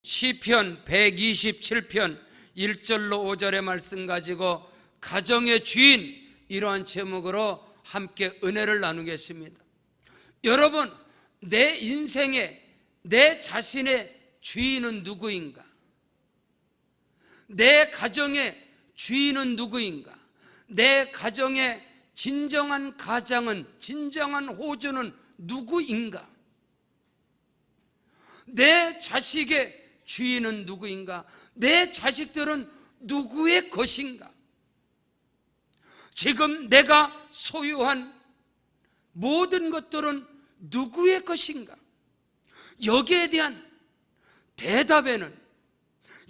시편 127편 1절로 5절의 말씀 가지고 가정의 주인, 이러한 제목으로 함께 은혜를 나누겠습니다. 여러분, 내 인생의, 내 자신의 주인은 누구인가? 내 가정의 주인은 누구인가? 내 가정의 진정한 가장은, 진정한 호주는 누구인가? 내 자식의 주인은 누구인가? 내 자식들은 누구의 것인가? 지금 내가 소유한 모든 것들은 누구의 것인가? 여기에 대한 대답에는,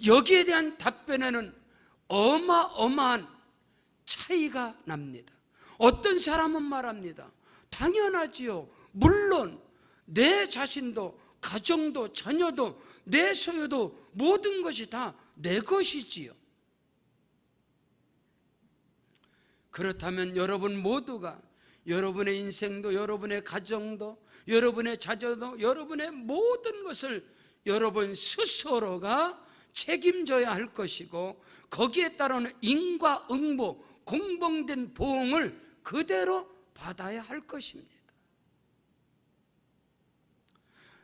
여기에 대한 답변에는 어마어마한 차이가 납니다. 어떤 사람은 말합니다. 당연하지요. 물론 내 자신도, 가정도, 자녀도, 내 소유도 모든 것이 다 내 것이지요. 그렇다면 여러분 모두가 여러분의 인생도, 여러분의 가정도, 여러분의 자녀도, 여러분의 모든 것을 여러분 스스로가 책임져야 할 것이고, 거기에 따르는 인과응보, 공봉된 보응을 그대로 받아야 할 것입니다.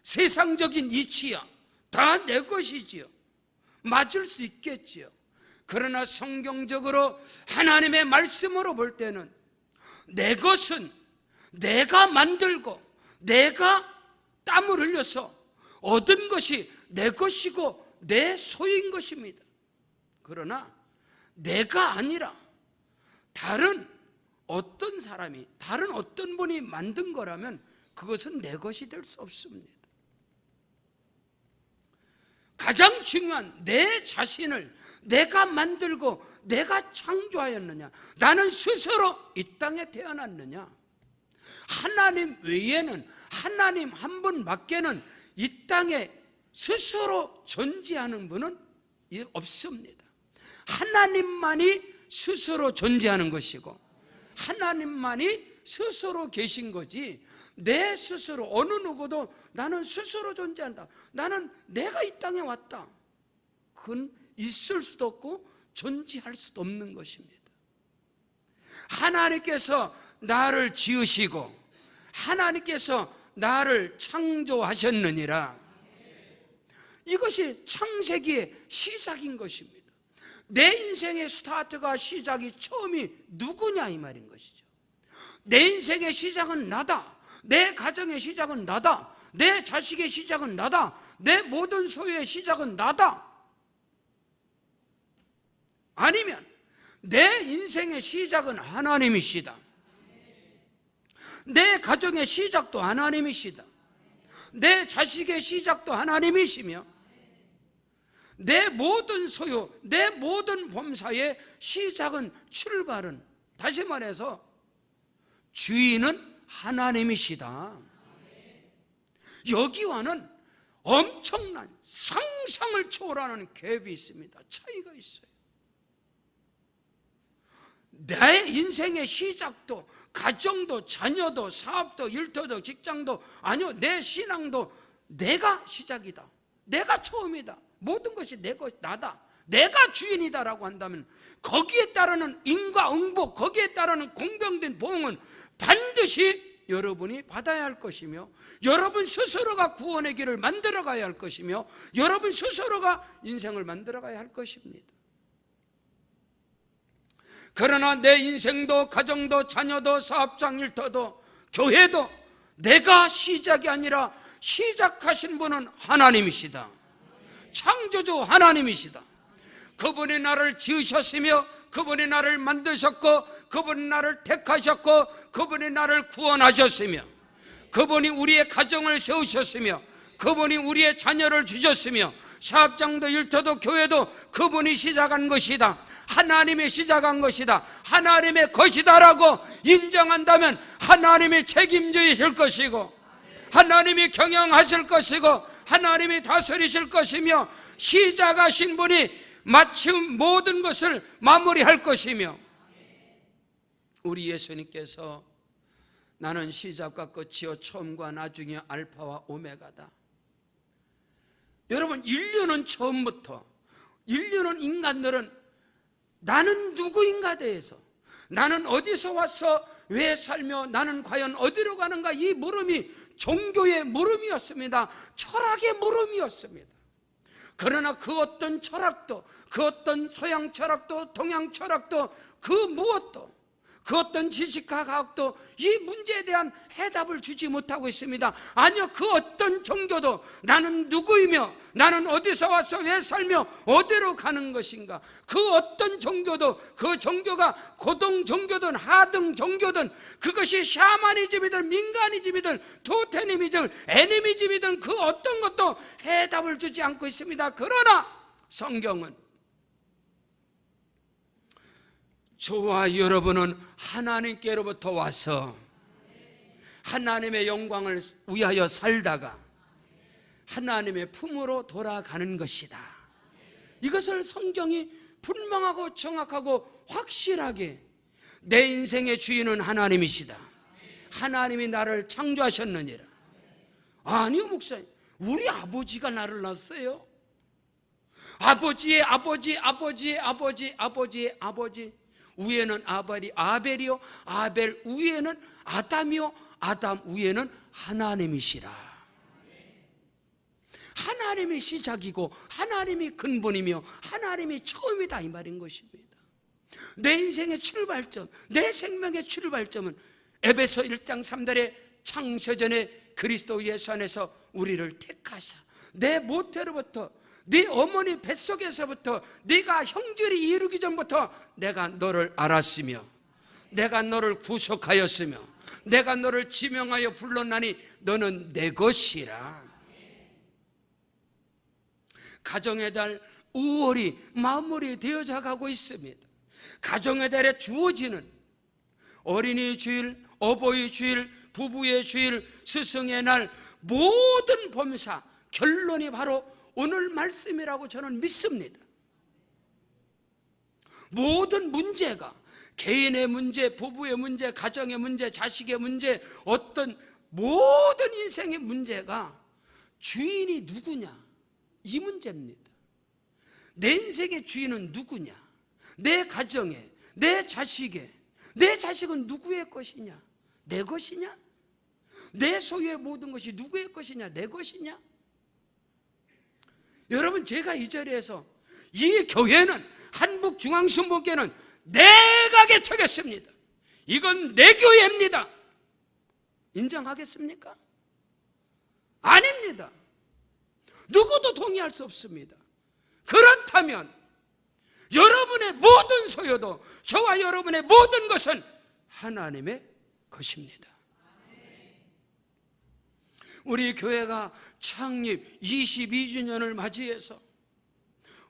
세상적인 이치야 다 내 것이지요. 맞을 수 있겠지요. 그러나 성경적으로 하나님의 말씀으로 볼 때는 내 것은 내가 만들고 내가 땀을 흘려서 얻은 것이 내 것이고 내 소유인 것입니다. 그러나 내가 아니라 다른 어떤 사람이, 다른 어떤 분이 만든 거라면 그것은 내 것이 될 수 없습니다. 가장 중요한 내 자신을 내가 만들고 내가 창조하였느냐? 나는 스스로 이 땅에 태어났느냐? 하나님 외에는, 하나님 한 분밖에는 이 땅에 스스로 존재하는 분은 없습니다. 하나님만이 스스로 존재하는 것이고 하나님만이 스스로 계신 거지, 내 스스로 어느 누구도 나는 스스로 존재한다, 나는 내가 이 땅에 왔다, 그건 있을 수도 없고 존재할 수도 없는 것입니다. 하나님께서 나를 지으시고 하나님께서 나를 창조하셨느니라. 이것이 창세기의 시작인 것입니다. 내 인생의 스타트가, 시작이, 처음이 누구냐 이 말인 것이죠. 내 인생의 시작은 나다. 내 가정의 시작은 나다. 내 자식의 시작은 나다. 내 모든 소유의 시작은 나다. 아니면 내 인생의 시작은 하나님이시다. 내 가정의 시작도 하나님이시다. 내 자식의 시작도 하나님이시며 내 모든 소유, 내 모든 범사의 시작은, 출발은, 다시 말해서 주인은 하나님이시다. 여기와는 엄청난 상상을 초월하는 갭이 있습니다. 차이가 있어요. 내 인생의 시작도, 가정도, 자녀도, 사업도, 일터도, 직장도, 아니요, 내 신앙도 내가 시작이다, 내가 처음이다, 모든 것이 내 것, 나다, 내가 주인이다라고 한다면 거기에 따르는 인과응보, 거기에 따르는 공평된 보응은 반드시 여러분이 받아야 할 것이며, 여러분 스스로가 구원의 길을 만들어 가야 할 것이며, 여러분 스스로가 인생을 만들어 가야 할 것입니다. 그러나 내 인생도, 가정도, 자녀도, 사업장, 일터도, 교회도 내가 시작이 아니라 시작하신 분은 하나님이시다. 창조주 하나님이시다. 그분이 나를 지으셨으며 그분이 나를 만드셨고 그분이 나를 택하셨고 그분이 나를 구원하셨으며 그분이 우리의 가정을 세우셨으며 그분이 우리의 자녀를 주셨으며 사업장도 일터도 교회도 그분이 시작한 것이다, 하나님이 시작한 것이다, 하나님의 것이다라고 인정한다면 하나님이 책임지실 것이고 하나님이 경영하실 것이고 하나님이 다스리실 것이며 시작하신 분이 마치 모든 것을 마무리할 것이며, 우리 예수님께서 나는 시작과 끝이요 처음과 나중이요 알파와 오메가다, 여러분, 인류는 인간들은 나는 누구인가 대해서, 나는 어디서 와서 왜 살며 나는 과연 어디로 가는가, 이 물음이 종교의 물음이었습니다. 철학의 물음이었습니다. 그러나 그 어떤 철학도, 그 어떤 서양 철학도, 동양 철학도, 그 무엇도, 그 어떤 지식과 과학도 이 문제에 대한 해답을 주지 못하고 있습니다. 아니요, 그 어떤 종교도 나는 누구이며 나는 어디서 와서 왜 살며 어디로 가는 것인가, 그 어떤 종교도, 그 종교가 고등 종교든 하등 종교든, 그것이 샤머니즘이든 민간이즘이든 토테니미즘, 애니미즘이든 그 어떤 것도 해답을 주지 않고 있습니다. 그러나 성경은 저와 여러분은 하나님께로부터 와서 하나님의 영광을 위하여 살다가 하나님의 품으로 돌아가는 것이다. 이것을 성경이 분명하고 정확하고 확실하게, 내 인생의 주인은 하나님이시다, 하나님이 나를 창조하셨느니라. 아니요 목사님, 우리 아버지가 나를 낳았어요. 아버지의 아버지, 아버지의 아버지, 아버지의 아버지, 위에는 아벨이요, 아벨 위에는 아담이요, 아담 위에는 하나님이시라. 하나님이 시작이고 하나님이 근본이며 하나님이 처음이다, 이 말인 것입니다. 내 인생의 출발점, 내 생명의 출발점은 에베소 1장 3절에 창세전에 그리스도 예수 안에서 우리를 택하사 내 모태로부터, 네 어머니 뱃속에서부터, 네가 형질이 이루기 전부터 내가 너를 알았으며 내가 너를 구속하였으며 내가 너를 지명하여 불렀나니 너는 내 것이라. 가정의 달 5월이 마무리 되어져 가고 있습니다. 가정의 달에 주어지는 어린이 주일, 어버이 주일, 부부의 주일, 스승의 날, 모든 범사 결론이 바로 오늘 말씀이라고 저는 믿습니다. 모든 문제가, 개인의 문제, 부부의 문제, 가정의 문제, 자식의 문제, 어떤 모든 인생의 문제가 주인이 누구냐, 이 문제입니다. 내 인생의 주인은 누구냐, 내 가정에, 내 자식에, 내 자식은 누구의 것이냐, 내 것이냐, 내 소유의 모든 것이 누구의 것이냐, 내 것이냐. 여러분, 제가 이 자리에서 이 교회는, 한북중앙순복교회는 내가 개척했습니다, 이건 내 교회입니다, 인정하겠습니까? 아닙니다. 누구도 동의할 수 없습니다. 그렇다면 여러분의 모든 소유도, 저와 여러분의 모든 것은 하나님의 것입니다. 우리 교회가 창립 22주년을 맞이해서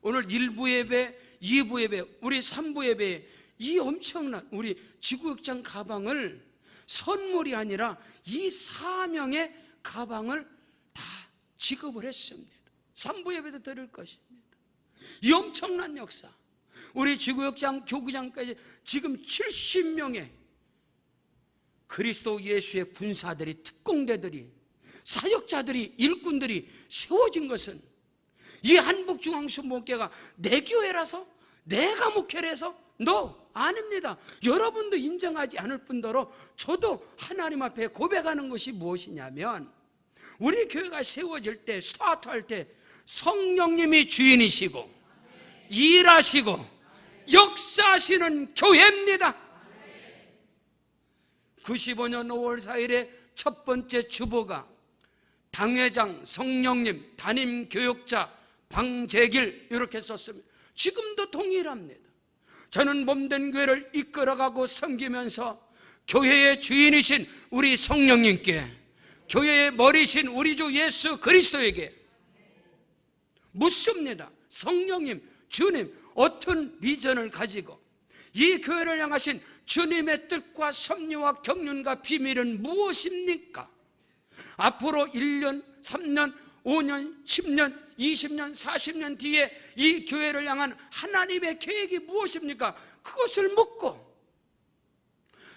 오늘 1부 예배, 2부 예배, 우리 3부 예배에 이 엄청난 우리 지구역장 가방을, 선물이 아니라 이 사명의 가방을 다 지급을 했습니다. 3부 예배도 드릴 것입니다. 이 엄청난 역사, 우리 지구역장 교구장까지 지금 70명의 그리스도 예수의 군사들이, 특공대들이, 사역자들이, 일꾼들이 세워진 것은 이 한북중앙순복교회가 내 교회라서, 내가 목회를 해서 아닙니다. 여러분도 인정하지 않을 뿐더러 저도 하나님 앞에 고백하는 것이 무엇이냐면, 우리 교회가 세워질 때, 스타트할 때 성령님이 주인이시고 일하시고 역사하시는 교회입니다. 95년 5월 4일에 첫 번째 주보가 당회장, 성령님, 담임 교역자, 방재길 이렇게 썼습니다. 지금도 동일합니다. 저는 몸된 교회를 이끌어가고 섬기면서 교회의 주인이신 우리 성령님께, 교회의 머리신 우리 주 예수 그리스도에게 묻습니다. 성령님, 주님, 어떤 비전을 가지고 이 교회를 향하신 주님의 뜻과 섭리와 경륜과 비밀은 무엇입니까? 앞으로 1년, 3년, 5년, 10년, 20년, 40년 뒤에 이 교회를 향한 하나님의 계획이 무엇입니까? 그것을 묻고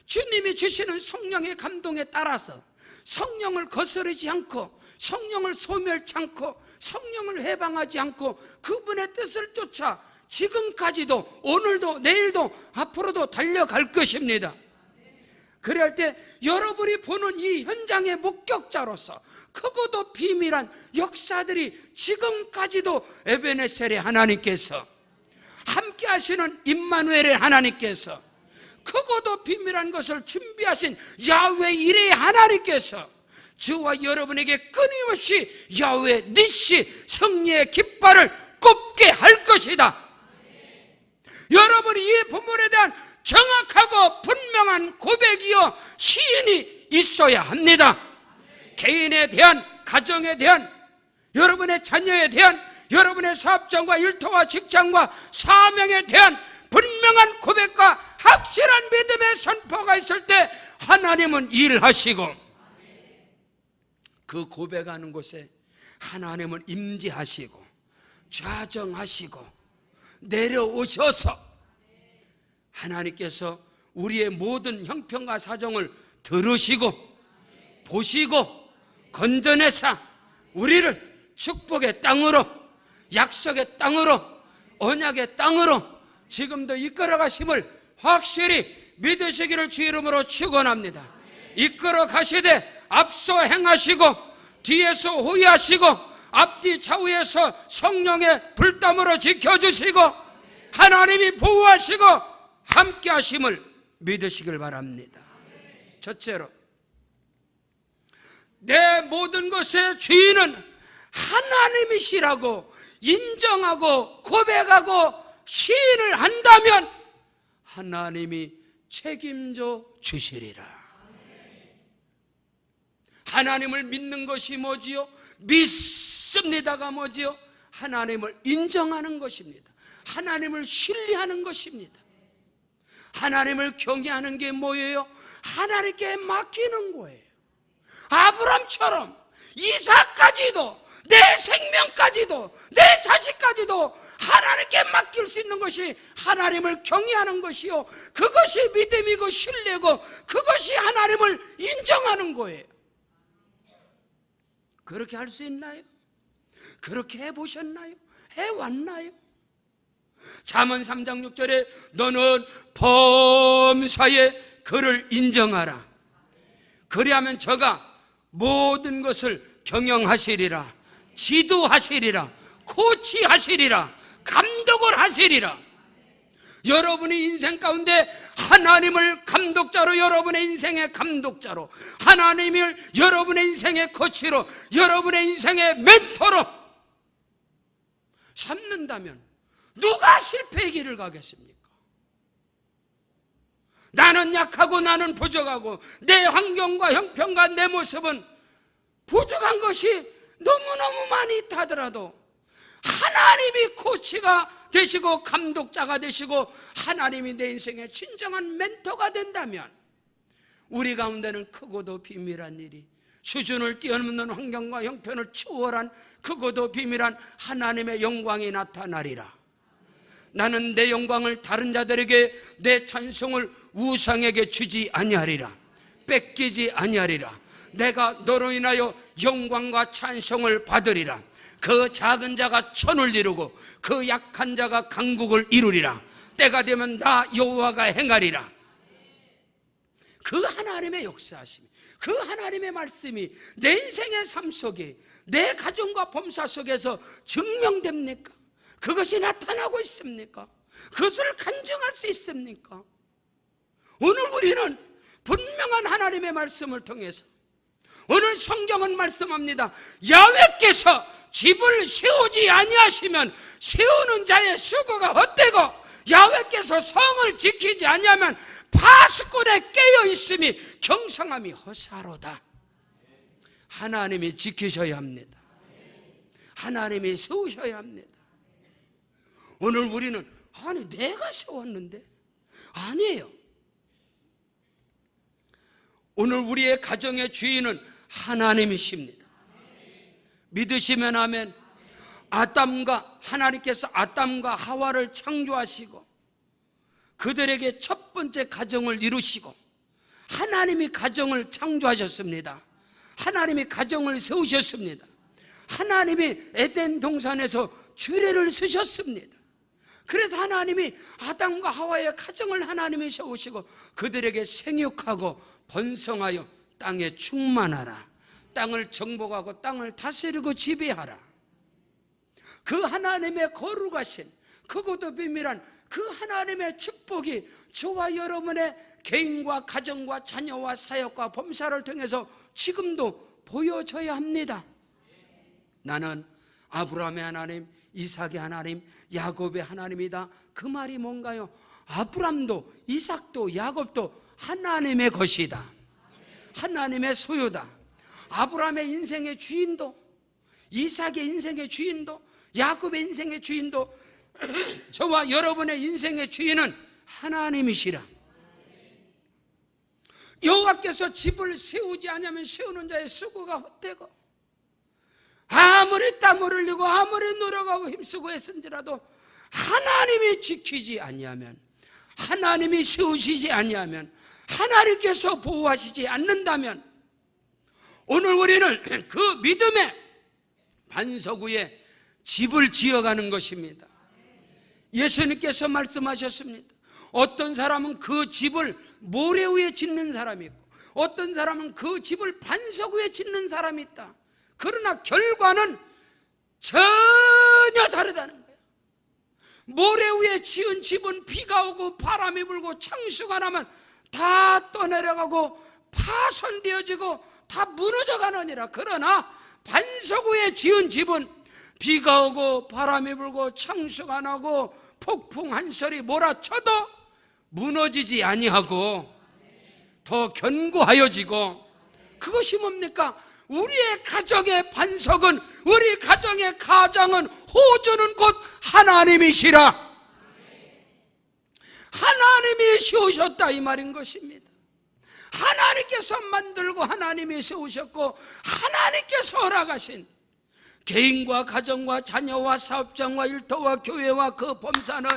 주님이 주시는 성령의 감동에 따라서 성령을 거스르지 않고 성령을 소멸치 않고 성령을 해방하지 않고 그분의 뜻을 쫓아 지금까지도 오늘도 내일도 앞으로도 달려갈 것입니다. 그래야 할 때 여러분이 보는 이 현장의 목격자로서 크고도 비밀한 역사들이 지금까지도 에베네셀의 하나님께서, 함께 하시는 임마누엘의 하나님께서, 크고도 비밀한 것을 준비하신 야훼 이레의 하나님께서 저와 여러분에게 끊임없이 야훼 니시 승리의 깃발을 꼽게 할 것이다. 여러분이 이 본문에 대한 정확하고 분명한 고백이요 시인이 있어야 합니다. 개인에 대한, 가정에 대한, 여러분의 자녀에 대한, 여러분의 사업장과 일터와 직장과 사명에 대한 분명한 고백과 확실한 믿음의 선포가 있을 때 하나님은 일하시고, 그 고백하는 곳에 하나님은 임재하시고 좌정하시고 내려오셔서 하나님께서 우리의 모든 형편과 사정을 들으시고 보시고 건져내사 우리를 축복의 땅으로, 약속의 땅으로, 언약의 땅으로 지금도 이끌어 가심을 확실히 믿으시기를 주 이름으로 축원합니다. 이끌어 가시되 앞서 행하시고 뒤에서 호위하시고 앞뒤 좌우에서 성령의 불담으로 지켜주시고 하나님이 보호하시고 함께 하심을 믿으시길 바랍니다. 첫째로, 내 모든 것의 주인은 하나님이시라고 인정하고 고백하고 시인을 한다면 하나님이 책임져 주시리라. 하나님을 믿는 것이 뭐지요? 믿습니다가 뭐지요? 하나님을 인정하는 것입니다. 하나님을 신뢰하는 것입니다. 하나님을 경외하는 게 뭐예요? 하나님께 맡기는 거예요. 아브람처럼 이삭까지도, 내 생명까지도, 내 자식까지도 하나님께 맡길 수 있는 것이 하나님을 경외하는 것이요, 그것이 믿음이고 신뢰고 그것이 하나님을 인정하는 거예요. 그렇게 할 수 있나요? 그렇게 해보셨나요? 해왔나요? 잠언 3장 6절에 너는 범사에 그를 인정하라. 그리하면 저가 모든 것을 경영하시리라, 지도하시리라, 코치하시리라, 감독을 하시리라. 여러분의 인생 가운데 하나님을 감독자로, 여러분의 인생의 감독자로, 하나님을 여러분의 인생의 코치로, 여러분의 인생의 멘토로 삼는다면 누가 실패의 길을 가겠습니까? 나는 약하고 나는 부족하고 내 환경과 형편과 내 모습은 부족한 것이 너무너무 많이 있다 하더라도 하나님이 코치가 되시고 감독자가 되시고 하나님이 내 인생의 진정한 멘토가 된다면 우리 가운데는 크고도 비밀한 일이, 수준을 뛰어넘는 환경과 형편을 초월한 크고도 비밀한 하나님의 영광이 나타나리라. 나는 내 영광을 다른 자들에게, 내 찬송을 우상에게 주지 아니하리라, 뺏기지 아니하리라. 내가 너로 인하여 영광과 찬송을 받으리라. 그 작은 자가 천을 이루고 그 약한 자가 강국을 이루리라. 때가 되면 나 여호와가 행하리라. 그 하나님의 역사하심, 그 하나님의 말씀이 내 인생의 삶 속에, 내 가정과 범사 속에서 증명됩니까? 그것이 나타나고 있습니까? 그것을 간증할 수 있습니까? 오늘 우리는 분명한 하나님의 말씀을 통해서, 오늘 성경은 말씀합니다. 야훼께서 집을 세우지 아니하시면 세우는 자의 수고가 헛되고, 야훼께서 성을 지키지 아니하면 파수꾼에 깨어 있음이 경성함이 허사로다. 하나님이 지키셔야 합니다. 하나님이 세우셔야 합니다. 오늘 우리는 아니 내가 세웠는데, 아니에요. 오늘 우리의 가정의 주인은 하나님이십니다. 믿으시면 아멘. 하나님께서 아담과 하와를 창조하시고 그들에게 첫 번째 가정을 이루시고, 하나님이 가정을 창조하셨습니다. 하나님이 가정을 세우셨습니다. 하나님이 에덴 동산에서 주례를 쓰셨습니다. 그래서 하나님이 아담과 하와의 가정을 하나님이 세우시고 그들에게 생육하고 번성하여 땅에 충만하라, 땅을 정복하고 땅을 다스리고 지배하라. 그 하나님의 거룩하신 크고도 비밀한 그 하나님의 축복이 저와 여러분의 개인과 가정과 자녀와 사역과 범사를 통해서 지금도 보여져야 합니다. 나는 아브라함의 하나님, 이삭의 하나님, 야곱의 하나님이다. 그 말이 뭔가요? 아브람도 이삭도 야곱도 하나님의 것이다. 하나님의 소유다. 아브라함의 인생의 주인도, 이삭의 인생의 주인도, 야곱의 인생의 주인도, 저와 여러분의 인생의 주인은 하나님이시라. 여호와께서 집을 세우지 않으면 세우는 자의 수고가 헛되고 아무리 땀을 흘리고 아무리 노력하고 힘쓰고 했은지라도 하나님이 지키지 아니하면, 하나님이 세우시지 아니하면, 하나님께서 보호하시지 않는다면 오늘 우리는 그 믿음의 반석 위에 집을 지어가는 것입니다. 예수님께서 말씀하셨습니다. 어떤 사람은 그 집을 모래 위에 짓는 사람이 있고 어떤 사람은 그 집을 반석 위에 짓는 사람이 있다. 그러나 결과는 전혀 다르다는 거예요. 모래 위에 지은 집은 비가 오고 바람이 불고 창수가 나면 다 떠내려가고 파손되어지고 다 무너져가느니라. 그러나 반석 위에 지은 집은 비가 오고 바람이 불고 창수가 나고 폭풍 한 소리 몰아쳐도 무너지지 아니하고 더 견고하여지고, 그것이 뭡니까? 우리의 가정의 반석은, 우리 가정의 가장은, 호주는 곧 하나님이시라. 하나님이 세우셨다 이 말인 것입니다. 하나님께서 만들고 하나님이 세우셨고 하나님께서 허락하신 개인과 가정과 자녀와 사업장과 일터와 교회와 그 범사는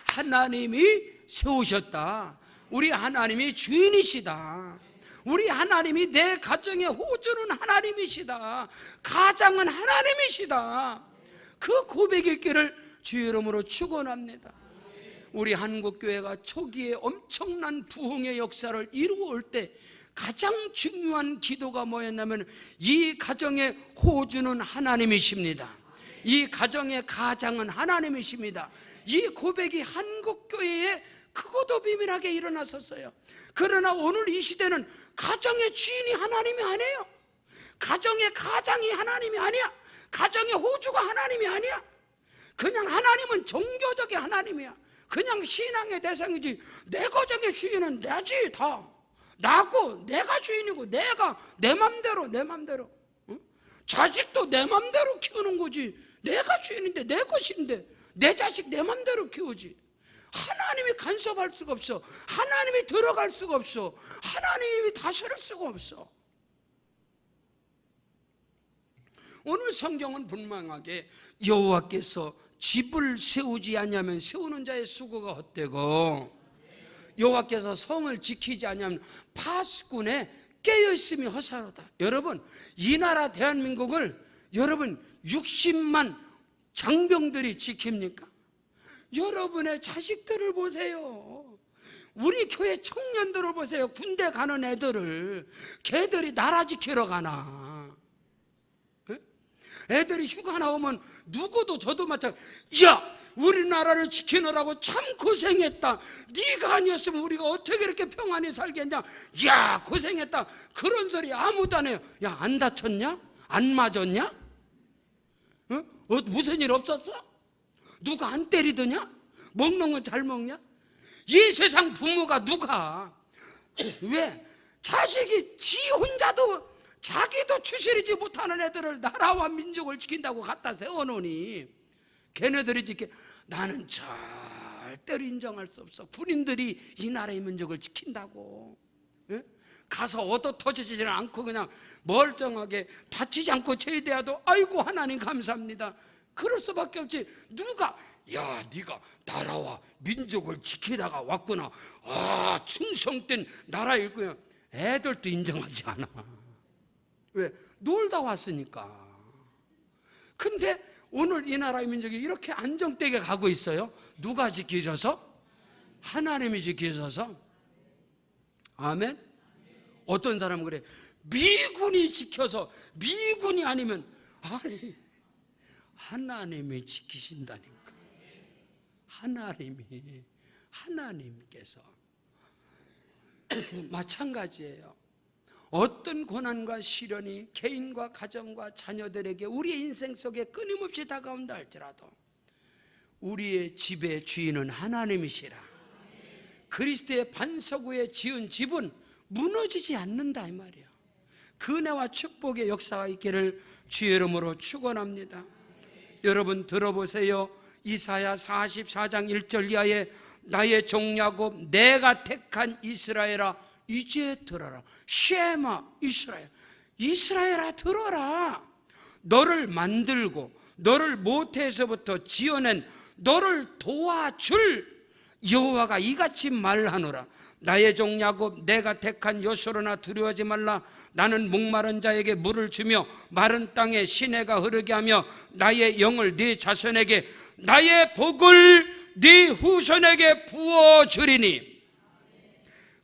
하나님이 세우셨다. 우리 하나님이 주인이시다. 우리 하나님이 내 가정의 호주는 하나님이시다. 가장은 하나님이시다. 그 고백의 길을 주의 이름으로 축원합니다. 우리 한국교회가 초기에 엄청난 부흥의 역사를 이루어올 때 가장 중요한 기도가 뭐였냐면 이 가정의 호주는 하나님이십니다. 이 가정의 가장은 하나님이십니다. 이 고백이 한국교회에 크고도 비밀하게 일어났었어요. 그러나 오늘 이 시대는 가정의 주인이 하나님이 아니에요. 가정의 가장이 하나님이 아니야. 가정의 호주가 하나님이 아니야. 그냥 하나님은 종교적인 하나님이야. 그냥 신앙의 대상이지. 내 가정의 주인은 내지. 다 나고 내가 주인이고 내가 내 맘대로 응? 자식도 내 맘대로 키우는 거지. 내가 주인인데 내 것인데 내 자식 내 맘대로 키우지. 하나님이 간섭할 수가 없어. 하나님이 들어갈 수가 없어. 하나님이 다스릴 수가 없어. 오늘 성경은 분명하게 여호와께서 집을 세우지 않으면 세우는 자의 수고가 헛되고 여호와께서 성을 지키지 않으면 파수꾼에 깨어있음이 허사로다. 여러분, 이 나라 대한민국을 여러분 60만 장병들이 지킵니까? 여러분의 자식들을 보세요. 우리 교회 청년들을 보세요. 군대 가는 애들을. 걔들이 나라 지키러 가나. 애들이 휴가 나오면 누구도 저도 마찬가지. 야, 우리나라를 지키느라고 참 고생했다. 네가 아니었으면 우리가 어떻게 이렇게 평안히 살겠냐. 야, 고생했다. 그런 소리 아무도 안 해요. 야, 안 다쳤냐? 안 맞았냐? 무슨 일 없었어? 누가 안 때리더냐? 먹는 건 잘 먹냐? 이 세상 부모가 누가? 왜? 자식이 지 혼자도 자기도 추스리지 못하는 애들을 나라와 민족을 지킨다고 갖다 세워놓으니 걔네들이 지켜. 나는 절대로 인정할 수 없어. 군인들이 이 나라의 민족을 지킨다고. 예? 가서 얻어 터지지는 않고 그냥 멀쩡하게 다치지 않고 제대해도 아이고 하나님 감사합니다. 그럴 수밖에 없지. 누가 야 네가 나라와 민족을 지키다가 왔구나. 아 충성된 나라일 거야. 애들도 인정하지 않아. 왜? 놀다 왔으니까. 근데 오늘 이 나라의 민족이 이렇게 안정되게 가고 있어요. 누가 지켜줘서? 하나님이 지켜줘서. 아멘. 어떤 사람은 그래, 미군이 지켜서, 미군이 아니면, 아니, 하나님이 지키신다니까. 하나님께서. 마찬가지예요. 어떤 고난과 시련이 개인과 가정과 자녀들에게 우리의 인생 속에 끊임없이 다가온다 할지라도 우리의 집의 주인은 하나님이시라. 그리스도의 반석 위에 지은 집은 무너지지 않는다 이 말이야. 그 은혜와 축복의 역사가 있기를 주의 이름으로 축원합니다. 여러분 들어보세요. 이사야 44장 1절 이하에 나의 종 야곱 내가 택한 이스라엘아 이제 들어라. 쉐마 이스라엘, 이스라엘아 들어라. 너를 만들고 너를 모태에서부터 지어낸 너를 도와줄 여호와가 이같이 말하노라. 나의 종 야곱 내가 택한 요소로나 두려워하지 말라. 나는 목마른 자에게 물을 주며 마른 땅에 시내가 흐르게 하며 나의 영을 네 자손에게 나의 복을 네 후손에게 부어주리니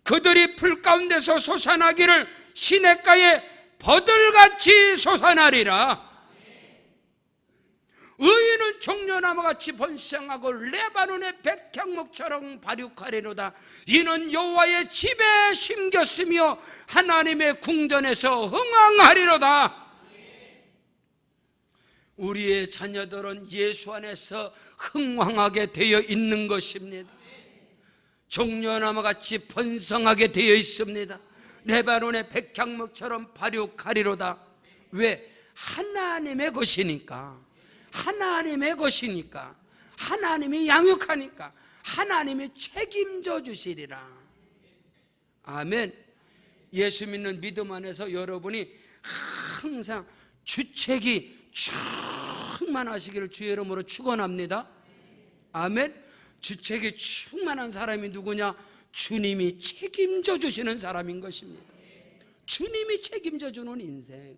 그들이 풀 가운데서 솟아나기를 시냇가에 버들같이 솟아나리라. 의인은 종려나무같이 번성하고 레바논의 백향목처럼 발육하리로다. 이는 여호와의 집에 심겼으며 하나님의 궁전에서 흥왕하리로다. 우리의 자녀들은 예수 안에서 흥왕하게 되어 있는 것입니다. 종려나무같이 번성하게 되어 있습니다. 레바논의 백향목처럼 발육하리로다. 왜? 하나님의 것이니까. 하나님의 것이니까. 하나님이 양육하니까. 하나님이 책임져 주시리라. 아멘. 예수 믿는 믿음 안에서 여러분이 항상 주책이 충만하시기를 주의 이름으로 축원합니다. 아멘. 주책이 충만한 사람이 누구냐? 주님이 책임져 주시는 사람인 것입니다. 주님이 책임져 주는 인생.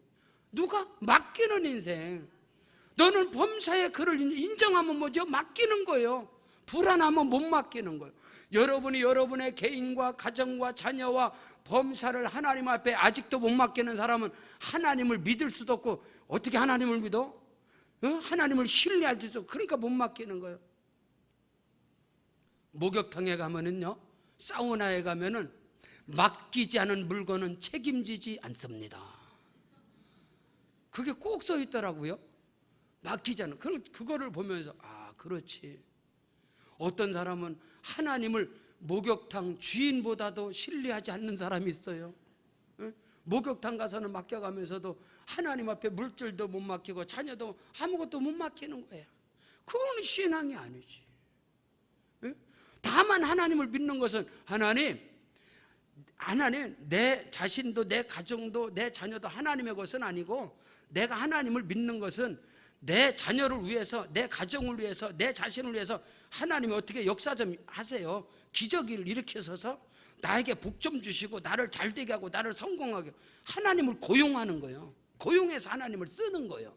누가? 맡기는 인생. 너는 범사에 그를 인정하면 뭐죠? 맡기는 거예요. 불안하면 못 맡기는 거예요. 여러분이 여러분의 개인과 가정과 자녀와 범사를 하나님 앞에 아직도 못 맡기는 사람은 하나님을 믿을 수도 없고, 어떻게 하나님을 믿어? 하나님을 신뢰할 수도 없고, 그러니까 못 맡기는 거예요. 목욕탕에 가면은요, 사우나에 가면은 맡기지 않은 물건은 책임지지 않습니다. 그게 꼭 써 있더라고요. 맡기지 않은. 그거를 보면서 그렇지. 어떤 사람은 하나님을 목욕탕 주인보다도 신뢰하지 않는 사람이 있어요. 목욕탕 가서는 맡겨가면서도 하나님 앞에 물질도 못 맡기고 자녀도 아무것도 못 맡기는 거야. 그건 신앙이 아니지. 다만 하나님을 믿는 것은 하나님 내 자신도 내 가정도 내 자녀도 하나님의 것은 아니고, 내가 하나님을 믿는 것은 내 자녀를 위해서, 내 가정을 위해서, 내 자신을 위해서 하나님이 어떻게 역사 좀 하세요. 기적을 일으켜서서 나에게 복 좀 주시고 나를 잘되게 하고 나를 성공하게, 하나님을 고용하는 거예요. 고용해서 하나님을 쓰는 거예요.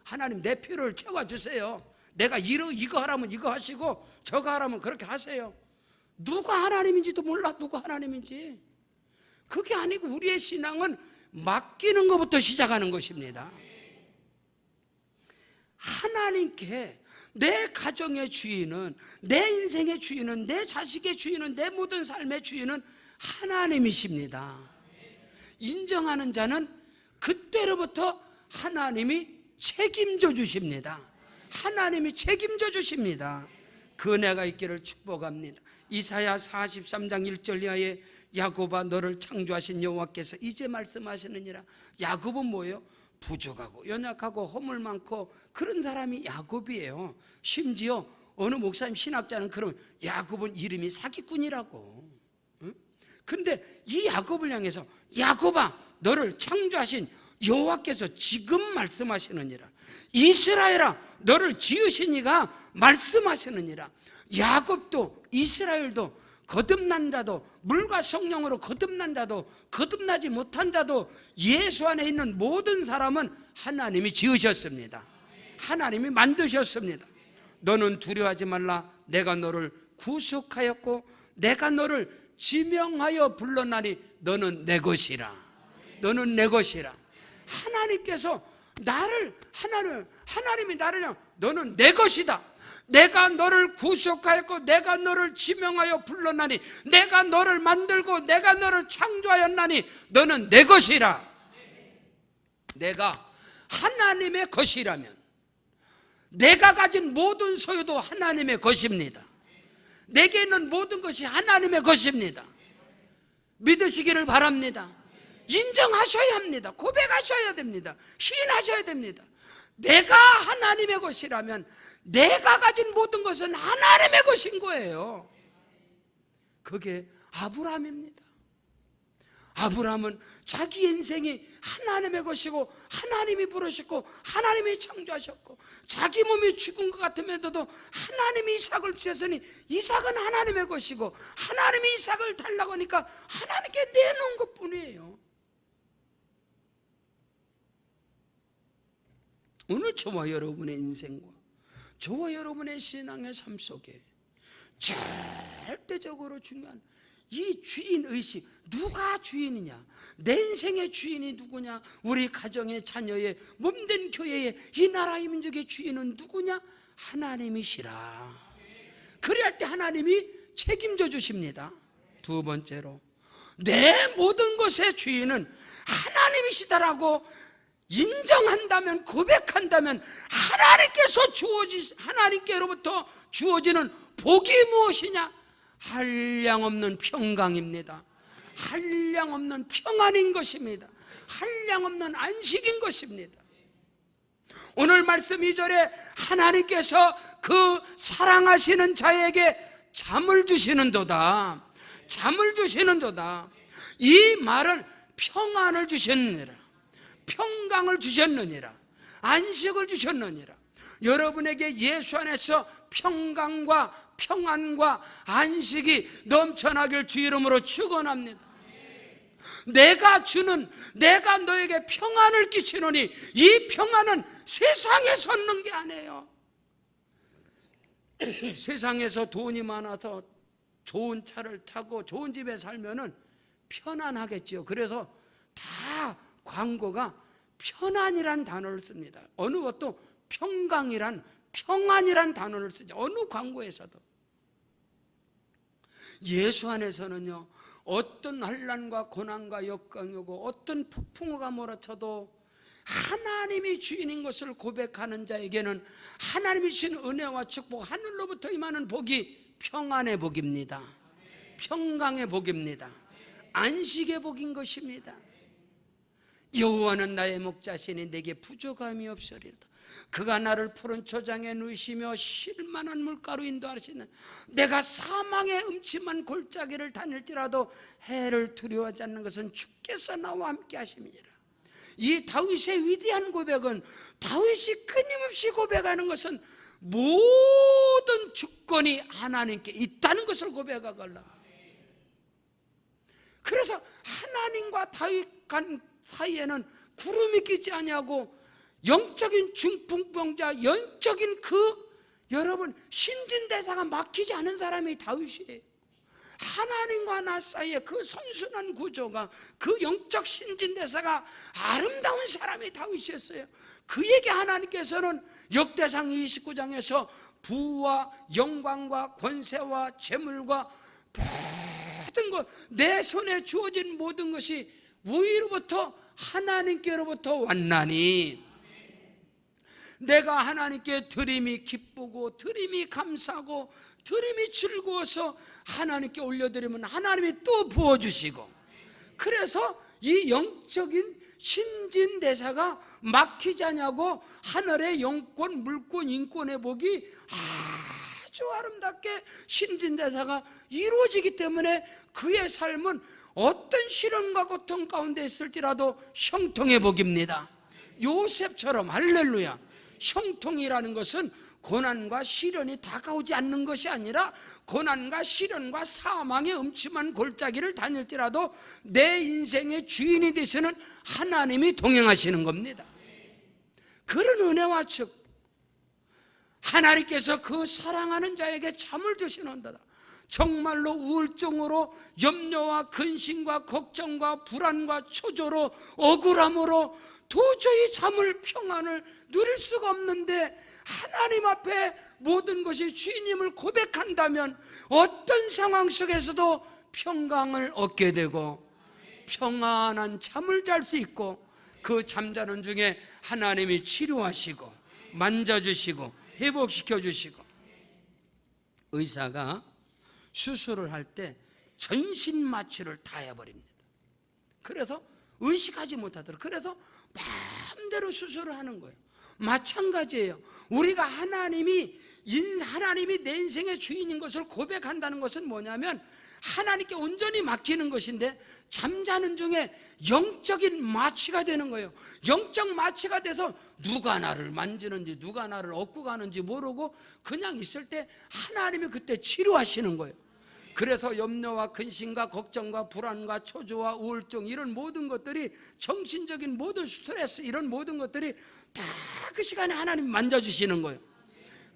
하나님 내 필요를 채워주세요. 내가 이거 하라면 이거 하시고 저거 하라면 그렇게 하세요. 누가 하나님인지도 몰라. 누가 하나님인지. 그게 아니고 우리의 신앙은 맡기는 것부터 시작하는 것입니다. 하나님께 내 가정의 주인은, 내 인생의 주인은, 내 자식의 주인은, 내 모든 삶의 주인은 하나님이십니다. 인정하는 자는 그때로부터 하나님이 책임져 주십니다. 하나님이 책임져 주십니다. 그 은혜가 있기를 축복합니다. 이사야 43장 1절 이하에 야곱아 너를 창조하신 여호와께서 이제 말씀하시느니라. 야곱은 뭐예요? 부족하고 연약하고 허물 많고 그런 사람이 야곱이에요. 심지어 어느 목사님 신학자는 그러면 야곱은 이름이 사기꾼이라고. 근데 이 야곱을 향해서 야곱아 너를 창조하신 여호와께서 지금 말씀하시느니라. 이스라엘아 너를 지으신 이가 말씀하시느니라. 야곱도 이스라엘도 거듭난 자도, 물과 성령으로 거듭난 자도, 거듭나지 못한 자도, 예수 안에 있는 모든 사람은 하나님이 지으셨습니다. 하나님이 만드셨습니다. 너는 두려워하지 말라. 내가 너를 구속하였고 내가 너를 지명하여 불렀나니 너는 내 것이라. 너는 내 것이라. 하나님께서 하나님이 나를 향해 너는 내 것이다. 내가 너를 구속하였고 내가 너를 지명하여 불렀나니, 내가 너를 만들고 내가 너를 창조하였나니 너는 내 것이라. 내가 하나님의 것이라면 내가 가진 모든 소유도 하나님의 것입니다. 내게 있는 모든 것이 하나님의 것입니다. 믿으시기를 바랍니다. 인정하셔야 합니다. 고백하셔야 됩니다. 시인하셔야 됩니다. 내가 하나님의 것이라면 내가 가진 모든 것은 하나님의 것인 거예요. 그게 아브라함입니다. 아브라함은 자기 인생이 하나님의 것이고 하나님이 부르셨고 하나님이 창조하셨고, 자기 몸이 죽은 것 같으면서도 하나님이 이삭을 주셨으니 이삭은 하나님의 것이고, 하나님이 이삭을 달라고 하니까 하나님께 내놓은 것뿐이에요. 오늘 저와 여러분의 인생과 저와 여러분의 신앙의 삶 속에 절대적으로 중요한 이 주인의식, 누가 주인이냐, 내 인생의 주인이 누구냐, 우리 가정의 자녀의 몸된 교회의 이 나라의 민족의 주인은 누구냐? 하나님이시라. 그래야 할 때 하나님이 책임져 주십니다. 두 번째로, 내 모든 것의 주인은 하나님이시다라고 인정한다면, 고백한다면 하나님께로부터 주어지는 복이 무엇이냐? 한량없는 평강입니다. 한량없는 평안인 것입니다. 한량없는 안식인 것입니다. 오늘 말씀 2절에 하나님께서 그 사랑하시는 자에게 잠을 주시는도다. 잠을 주시는도다. 이 말은 평안을 주셨느니라, 평강을 주셨느니라, 안식을 주셨느니라. 여러분에게 예수 안에서 평강과 평안과 안식이 넘쳐나길 주 이름으로 축원합니다. 내가 너에게 평안을 끼치노니 이 평안은 세상에서 얻는 게 아니에요. 세상에서 돈이 많아서 좋은 차를 타고 좋은 집에 살면은 편안하겠지요. 그래서 다 광고가 편안이란 단어를 씁니다. 어느 것도 평안이란 단어를 쓰죠. 어느 광고에서도. 예수 안에서는요, 어떤 환난과 고난과 역경이 오고 어떤 폭풍우가 몰아쳐도 하나님이 주인인 것을 고백하는 자에게는 하나님이 주신 은혜와 축복, 하늘로부터 임하는 복이 평안의 복입니다. 평강의 복입니다. 안식의 복인 것입니다. 여호와는 나의 목자시니 내게 부족함이 없으리로다. 그가 나를 푸른 초장에 누이시며 쉴만한 물가로 인도하시는, 내가 사망의 음침한 골짜기를 다닐지라도 해를 두려워하지 않는 것은 주께서 나와 함께 하심이니라. 이 다윗의 위대한 고백은, 다윗이 끊임없이 고백하는 것은 모든 주권이 하나님께 있다는 것을 고백하걸라. 그래서 하나님과 다윗 간 사이에는 구름이 끼지 아니하고 영적인 중풍병자, 영적인 여러분 신진대사가 막히지 않은 사람이 다윗이에요. 하나님과 나 사이에 그 선순환 구조가, 그 영적 신진대사가 아름다운 사람이 다윗이었어요. 그에게 하나님께서는 역대상 29장에서 부와 영광과 권세와 재물과 모든 것, 내 손에 주어진 모든 것이 위로부터 하나님께로부터 왔나니, 내가 하나님께 드림이 기쁘고 드림이 감사하고 드림이 즐거워서 하나님께 올려드리면 하나님이 또 부어주시고, 그래서 이 영적인 신진대사가 막히지 않냐고 하늘의 영권, 물권, 인권의 복이 아주 아름답게 신진대사가 이루어지기 때문에 그의 삶은 어떤 시련과 고통 가운데 있을지라도 형통의 복입니다. 요셉처럼, 할렐루야, 형통이라는 것은 고난과 시련이 다가오지 않는 것이 아니라 고난과 시련과 사망의 음침한 골짜기를 다닐지라도 내 인생의 주인이 되시는 하나님이 동행하시는 겁니다. 그런 은혜와 축복, 하나님께서 그 사랑하는 자에게 잠을 주시는도다. 정말로 우울증으로, 염려와 근심과 걱정과 불안과 초조로, 억울함으로 도저히 잠을, 평안을 누릴 수가 없는데 하나님 앞에 모든 것이 주님을 고백한다면 어떤 상황 속에서도 평강을 얻게 되고 평안한 잠을 잘 수 있고, 그 잠자는 중에 하나님이 치료하시고 만져주시고 회복시켜 주시고, 의사가 수술을 할 때 전신 마취를 다 해버립니다. 그래서 의식하지 못하도록, 그래서 마음대로 수술을 하는 거예요. 마찬가지예요. 우리가 하나님이 내 인생의 주인인 것을 고백한다는 것은 뭐냐면 하나님께 온전히 맡기는 것인데, 잠자는 중에 영적인 마취가 되는 거예요. 영적 마취가 돼서 누가 나를 만지는지 누가 나를 얻고 가는지 모르고 그냥 있을 때 하나님이 그때 치료하시는 거예요. 그래서 염려와 근심과 걱정과 불안과 초조와 우울증, 이런 모든 것들이, 정신적인 모든 스트레스, 이런 모든 것들이 다 그 시간에 하나님 만져주시는 거예요.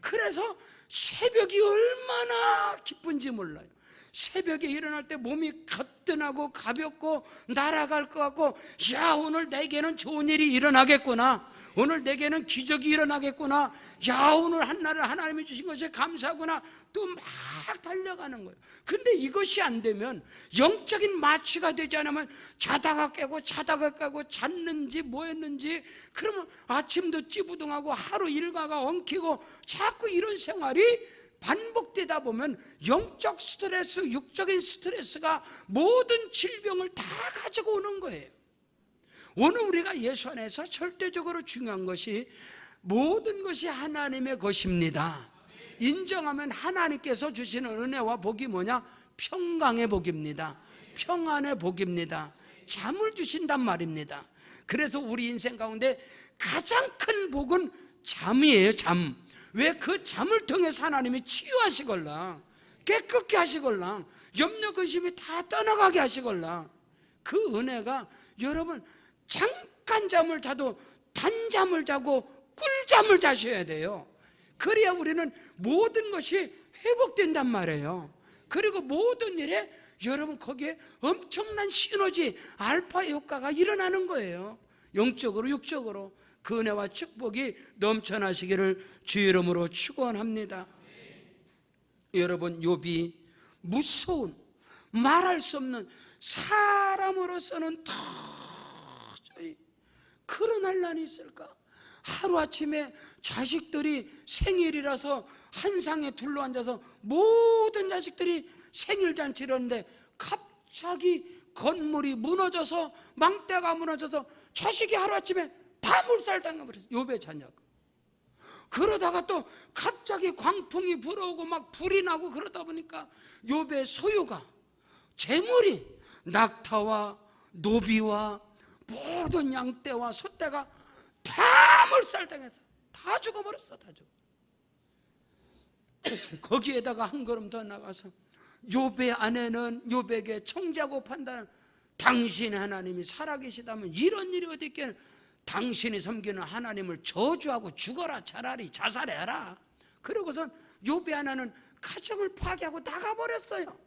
그래서 새벽이 얼마나 기쁜지 몰라요. 새벽에 일어날 때 몸이 거뜬하고 가볍고 날아갈 것 같고, 야, 오늘 내게는 좋은 일이 일어나겠구나, 오늘 내게는 기적이 일어나겠구나, 야, 오늘 한날을 하나님이 주신 것에 감사하구나, 또 막 달려가는 거예요. 근데 이것이 안 되면, 영적인 마취가 되지 않으면 자다가 깨고 잤는지 뭐 했는지, 그러면 아침도 찌부둥하고 하루 일과가 엉키고 자꾸 이런 생활이 반복되다 보면 영적 스트레스, 육적인 스트레스가 모든 질병을 다 가지고 오는 거예요. 오늘 우리가 예수 안에서 절대적으로 중요한 것이, 모든 것이 하나님의 것입니다. 인정하면 하나님께서 주시는 은혜와 복이 뭐냐? 평강의 복입니다. 평안의 복입니다. 잠을 주신단 말입니다. 그래서 우리 인생 가운데 가장 큰 복은 잠이에요. 잠. 왜? 그 잠을 통해서 하나님이 치유하시걸라, 깨끗게 하시걸라, 염려 근심이 다 떠나가게 하시걸라. 그 은혜가, 여러분 잠깐 잠을 자도 단잠을 자고 꿀잠을 자셔야 돼요. 그래야 우리는 모든 것이 회복된단 말이에요. 그리고 모든 일에 여러분 거기에 엄청난 시너지, 알파 효과가 일어나는 거예요. 영적으로 육적으로. 그 은혜와 축복이 넘쳐나시기를 주 이름으로 축원합니다. 여러분, 욥이 무서운, 말할 수 없는, 사람으로서는 도저히 그런 난란이 있을까? 하루아침에 자식들이 생일이라서 한 상에 둘러앉아서 모든 자식들이 생일잔치를 하는데 갑자기 건물이 무너져서, 망대가 무너져서 자식이 하루아침에 다 몰살당해버렸어요. 욥의 자녀가. 그러다가 또 갑자기 광풍이 불어오고 막 불이 나고, 그러다 보니까 욥의 소유가, 재물이, 낙타와 노비와 모든 양떼와 소떼가 다 몰살당해서 다 죽어버렸어. 다 죽어. 거기에다가 한 걸음 더 나가서 욥의 아내는 욥에게 청지하고 판단을, 당신 하나님이 살아계시다면 이런 일이 어디 있겠냐, 당신이 섬기는 하나님을 저주하고 죽어라, 차라리 자살해라. 그러고선 욥의 하나는 가정을 파괴하고 나가버렸어요.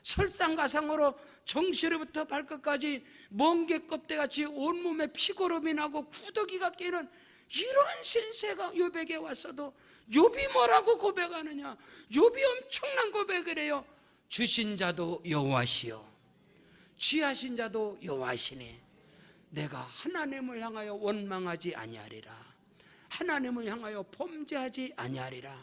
설상가상으로 정시로부터 발끝까지 멍게 껍데같이 온몸에 피고름이 나고 구더기가 끼는 이런 신세가 욥에게 왔어도 욥이 뭐라고 고백하느냐? 욥이 엄청난 고백을 해요. 주신 자도 여호와시요 취하신 자도 여호와시니 내가 하나님을 향하여 원망하지 아니하리라. 하나님을 향하여 범죄하지 아니하리라.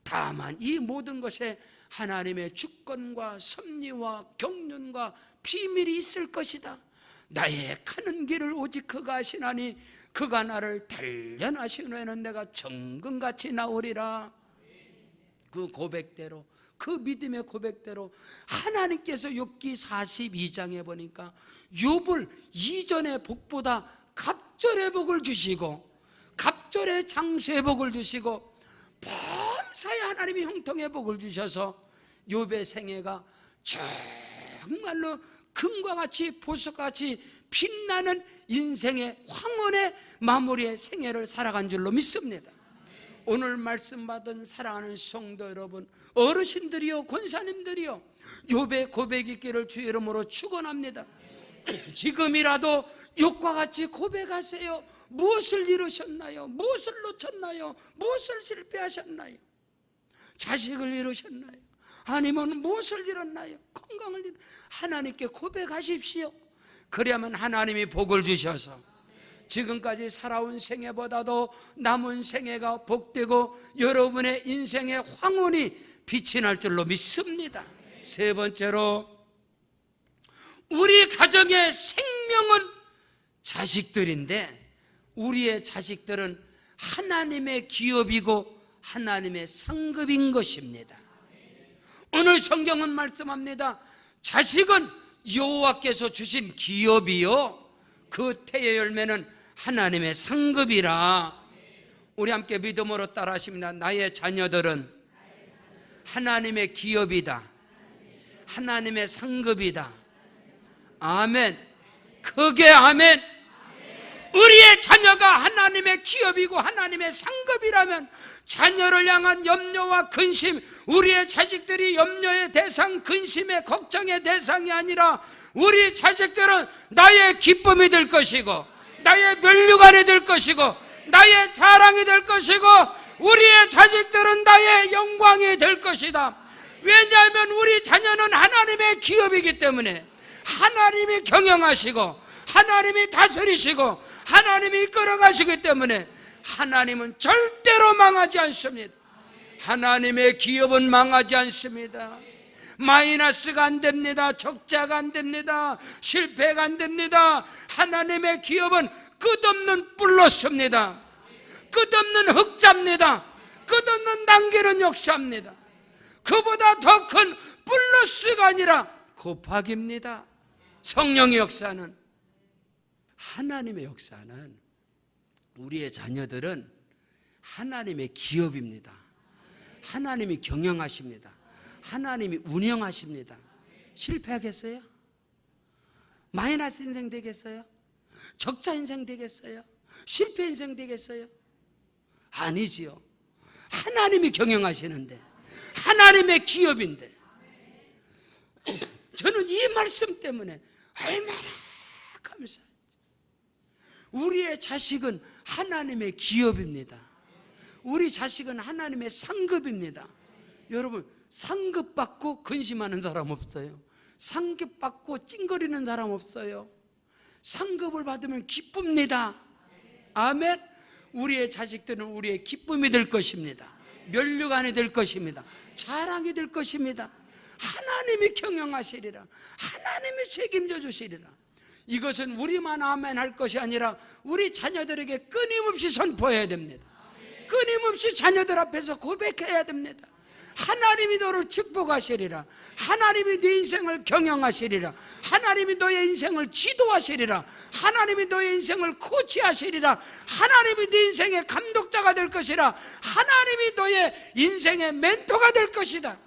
다만 이 모든 것에 하나님의 주권과 섭리와 경륜과 비밀이 있을 것이다. 나의 가는 길을 오직 그가 아시나니 그가 나를 단련하신 후에는 내가 정금같이 나오리라. 그 고백대로, 그 믿음의 고백대로 하나님께서 욥기 42장에 보니까 욥을 이전의 복보다 갑절의 복을 주시고, 갑절의 장수의 복을 주시고, 범사에 하나님이 형통의 복을 주셔서 욥의 생애가 정말로 금과 같이 보석과 같이 빛나는 인생의 황혼의 마무리의 생애를 살아간 줄로 믿습니다. 오늘 말씀 받은 사랑하는 성도 여러분, 어르신들이요 권사님들이요, 욥의 고백 있기를 주 이름으로 축원합니다. 지금이라도 욥과 같이 고백하세요. 무엇을 이루셨나요? 무엇을 놓쳤나요? 무엇을 실패하셨나요? 자식을 잃으셨나요? 아니면 무엇을 잃었나요? 건강을 잃었나요? 하나님께 고백하십시오. 그래야만 하나님이 복을 주셔서 지금까지 살아온 생애보다도 남은 생애가 복되고 여러분의 인생의 황혼이 빛이 날 줄로 믿습니다. 세 번째로, 우리 가정의 생명은 자식들인데 우리의 자식들은 하나님의 기업이고 하나님의 상급인 것입니다. 오늘 성경은 말씀합니다. 자식은 여호와께서 주신 기업이요 그 태의 열매는 하나님의 상급이라. 우리 함께 믿음으로 따라하십니다. 나의 자녀들은 하나님의 기업이다. 하나님의 상급이다. 아멘. 크게 아멘. 우리의 자녀가 하나님의 기업이고 하나님의 상급이라면 자녀를 향한 염려와 근심, 우리의 자식들이 염려의 대상, 근심의 걱정의 대상이 아니라 우리 자식들은 나의 기쁨이 될 것이고 나의 면류관이 될 것이고 나의 자랑이 될 것이고 우리의 자식들은 나의 영광이 될 것이다. 왜냐하면 우리 자녀는 하나님의 기업이기 때문에 하나님이 경영하시고 하나님이 다스리시고 하나님이 이끌어가시기 때문에 하나님은 절대로 망하지 않습니다. 하나님의 기업은 망하지 않습니다. 마이너스가 안 됩니다. 적자가 안 됩니다. 실패가 안 됩니다. 하나님의 기업은 끝없는 플러스입니다. 끝없는 흑자입니다. 끝없는 남기는 역사입니다. 그보다 더 큰 플러스가 아니라 곱하기입니다. 성령의 역사는, 하나님의 역사는, 우리의 자녀들은 하나님의 기업입니다. 하나님이 경영하십니다. 하나님이 운영하십니다. 실패하겠어요? 마이너스 인생 되겠어요? 적자 인생 되겠어요? 실패 인생 되겠어요? 아니지요. 하나님이 경영하시는데, 하나님의 기업인데, 저는 이 말씀 때문에 얼마나 감사한지. 우리의 자식은 하나님의 기업입니다. 우리 자식은 하나님의 상급입니다. 여러분, 상급 받고 근심하는 사람 없어요. 상급 받고 찡거리는 사람 없어요. 상급을 받으면 기쁩니다. 아멘. 우리의 자식들은 우리의 기쁨이 될 것입니다. 면류관이 될 것입니다. 자랑이 될 것입니다. 하나님이 경영하시리라. 하나님이 책임져 주시리라. 이것은 우리만 아멘 할 것이 아니라 우리 자녀들에게 끊임없이 선포해야 됩니다. 끊임없이 자녀들 앞에서 고백해야 됩니다. 하나님이 너를 축복하시리라. 하나님이 네 인생을 경영하시리라. 하나님이 너의 인생을 지도하시리라. 하나님이 너의 인생을 코치하시리라. 하나님이 네 인생의 감독자가 될 것이라. 하나님이 너의 인생의 멘토가 될 것이다.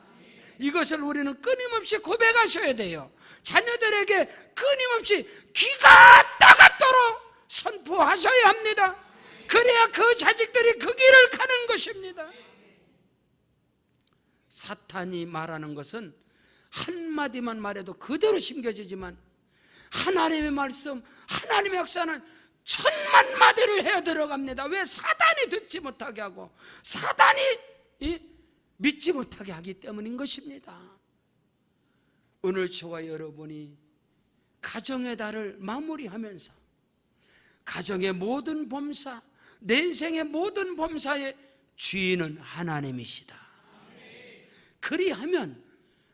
이것을 우리는 끊임없이 고백하셔야 돼요. 자녀들에게 끊임없이 귀가 따갑도록 선포하셔야 합니다. 그래야 그 자식들이 그 길을 가는 것입니다. 사탄이 말하는 것은 한마디만 말해도 그대로 심겨지지만 하나님의 말씀, 하나님의 역사는 천만 마디를 해 들어갑니다. 왜? 사단이 듣지 못하게 하고 사단이 믿지 못하게 하기 때문인 것입니다. 오늘 저와 여러분이 가정의 달을 마무리하면서 가정의 모든 범사, 내 인생의 모든 범사의 주인은 하나님이시다. 그리하면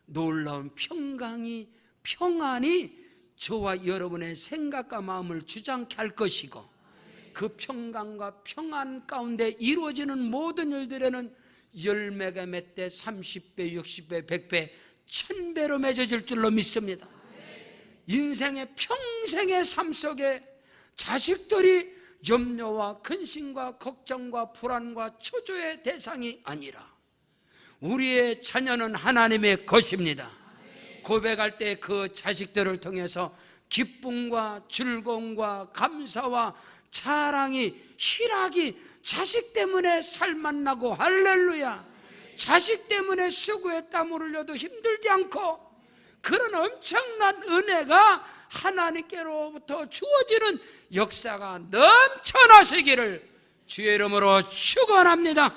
놀라운 평강이, 평안이 저와 여러분의 생각과 마음을 주장케 할 것이고 그 평강과 평안 가운데 이루어지는 모든 일들에는 열매가 몇 대 30배, 60배, 100배, 1000배로 맺어질 줄로 믿습니다. 인생의 평생의 삶 속에 자식들이 염려와 근심과 걱정과 불안과 초조의 대상이 아니라 우리의 자녀는 하나님의 것입니다. 고백할 때 그 자식들을 통해서 기쁨과 즐거움과 감사와 자랑이 희락이 자식 때문에 살만 나고, 할렐루야, 자식 때문에 수고에 땀을 흘려도 힘들지 않고 그런 엄청난 은혜가 하나님께로부터 주어지는 역사가 넘쳐나시기를 주의 이름으로 축원합니다.